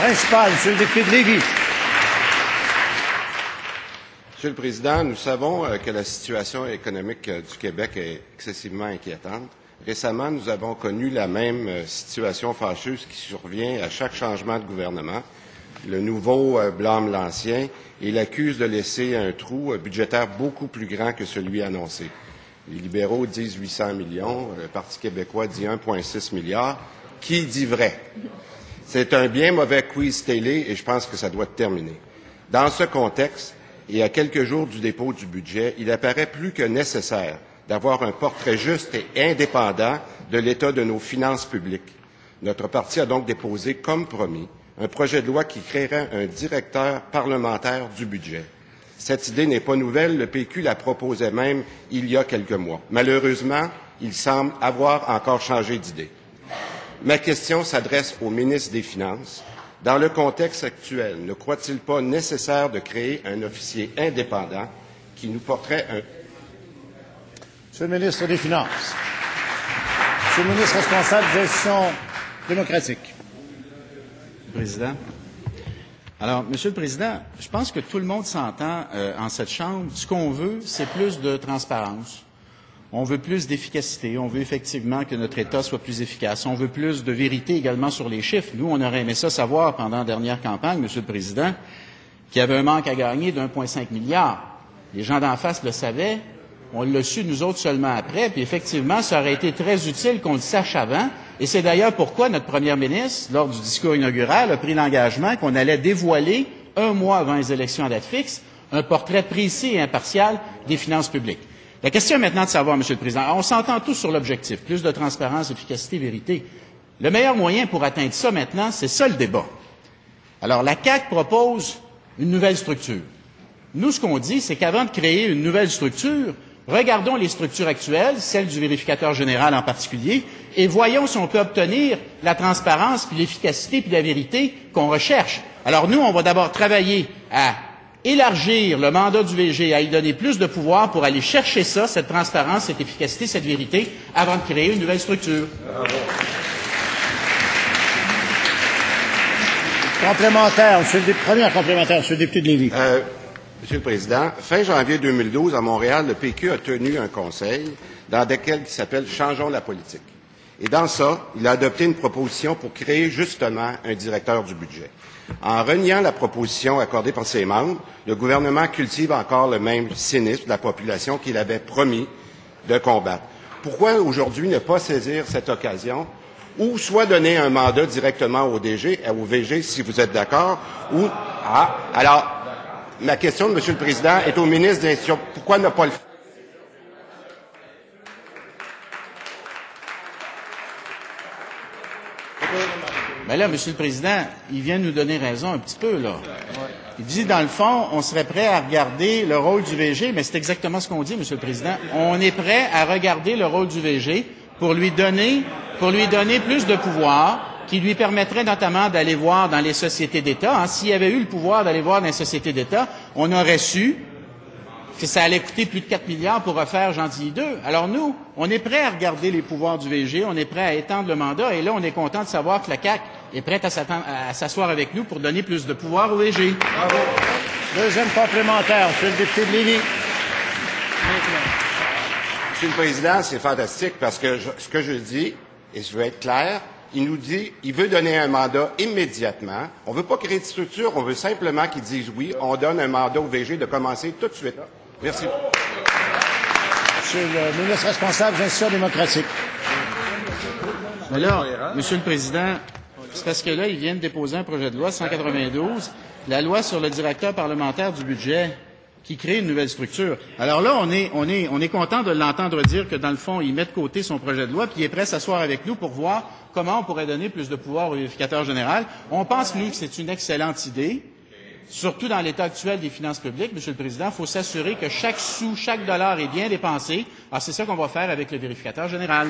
Principal, Monsieur le député de Lévis. Monsieur le Président, nous savons que la situation économique du Québec est excessivement inquiétante. Récemment, nous avons connu la même situation fâcheuse qui survient à chaque changement de gouvernement. Le nouveau blâme l'ancien et l'accuse de laisser un trou budgétaire beaucoup plus grand que celui annoncé. Les libéraux disent 800 millions, le Parti québécois dit 1,6 milliard. Qui dit vrai? C'est un bien mauvais quiz télé et je pense que ça doit terminer. Dans ce contexte, et à quelques jours du dépôt du budget, il apparaît plus que nécessaire d'avoir un portrait juste et indépendant de l'état de nos finances publiques. Notre parti a donc déposé, comme promis, un projet de loi qui créerait un directeur parlementaire du budget. Cette idée n'est pas nouvelle, le PQ la proposait même il y a quelques mois. Malheureusement, il semble avoir encore changé d'idée. Ma question s'adresse au ministre des Finances. Dans le contexte actuel, ne croit-il pas nécessaire de créer un officier indépendant qui nous porterait un... Monsieur le ministre des Finances. Monsieur le ministre responsable de gestion démocratique. Président. Alors, Monsieur le Président, je pense que tout le monde s'entend en cette Chambre. Ce qu'on veut, c'est plus de transparence. On veut plus d'efficacité. On veut effectivement que notre État soit plus efficace. On veut plus de vérité également sur les chiffres. Nous, on aurait aimé ça savoir pendant la dernière campagne, Monsieur le Président, qu'il y avait un manque à gagner d'1,5 milliard. Les gens d'en face le savaient. On l'a su, nous autres, seulement après. Puis effectivement, ça aurait été très utile qu'on le sache avant. Et c'est d'ailleurs pourquoi notre première ministre, lors du discours inaugural, a pris l'engagement qu'on allait dévoiler, un mois avant les élections à date fixe, un portrait précis et impartial des finances publiques. La question est maintenant de savoir, Monsieur le Président, on s'entend tous sur l'objectif, plus de transparence, efficacité, vérité. Le meilleur moyen pour atteindre ça maintenant, c'est ça le débat. Alors, la CAQ propose une nouvelle structure. Nous, ce qu'on dit, c'est qu'avant de créer une nouvelle structure, regardons les structures actuelles, celle du vérificateur général en particulier, et voyons si on peut obtenir la transparence, puis l'efficacité, puis la vérité qu'on recherche. Alors nous, on va d'abord travailler à élargir le mandat du VG, à y donner plus de pouvoir pour aller chercher ça, cette transparence, cette efficacité, cette vérité, avant de créer une nouvelle structure. Complémentaire, première complémentaire, Monsieur le député de Lévis. Monsieur le Président, fin janvier 2012, à Montréal, le PQ a tenu un conseil dans lequel qui s'appelle « Changeons la politique ». Et dans ça, il a adopté une proposition pour créer justement un directeur du budget. En reniant la proposition accordée par ses membres, le gouvernement cultive encore le même cynisme de la population qu'il avait promis de combattre. Pourquoi aujourd'hui ne pas saisir cette occasion ou soit donner un mandat directement au VG, si vous êtes d'accord, ou... alors... Ma question, Monsieur le Président, est au ministre des Institutions. Pourquoi ne pas le faire? Mais là, Monsieur le Président, il vient de nous donner raison un petit peu, là. Il dit, dans le fond, on serait prêt à regarder le rôle du VG, mais c'est exactement ce qu'on dit, Monsieur le Président. On est prêt à regarder le rôle du VG pour lui donner plus de pouvoir, qui lui permettrait notamment d'aller voir dans les sociétés d'État. S'il y avait eu le pouvoir d'aller voir dans les sociétés d'État, on aurait su que ça allait coûter plus de 4 milliards pour refaire Gentilly 2. Alors nous, on est prêt à regarder les pouvoirs du VG, on est prêt à étendre le mandat, et là, on est content de savoir que la CAQ est prête à s'asseoir avec nous pour donner plus de pouvoir au VG. Bravo. Deuxième complémentaire, Monsieur le député de Lévis. Monsieur le Président, c'est fantastique parce que ce que je dis, et je veux être clair, il nous dit qu'il veut donner un mandat immédiatement. On ne veut pas créer de structure, on veut simplement qu'ils disent oui, on donne un mandat au VG de commencer tout de suite. Merci. Monsieur le ministre responsable de gestion démocratique. Mais là, Monsieur le Président, c'est parce que là, ils viennent déposer un projet de loi 192, la loi sur le directeur parlementaire du budget, qui crée une nouvelle structure. Alors là, on est content de l'entendre dire que, dans le fond, il met de côté son projet de loi, puis il est prêt à s'asseoir avec nous pour voir comment on pourrait donner plus de pouvoir au vérificateur général. On pense, nous, que c'est une excellente idée, surtout dans l'état actuel des finances publiques, Monsieur le Président. Il faut s'assurer que chaque sou, chaque dollar est bien dépensé. Alors, c'est ça qu'on va faire avec le vérificateur général.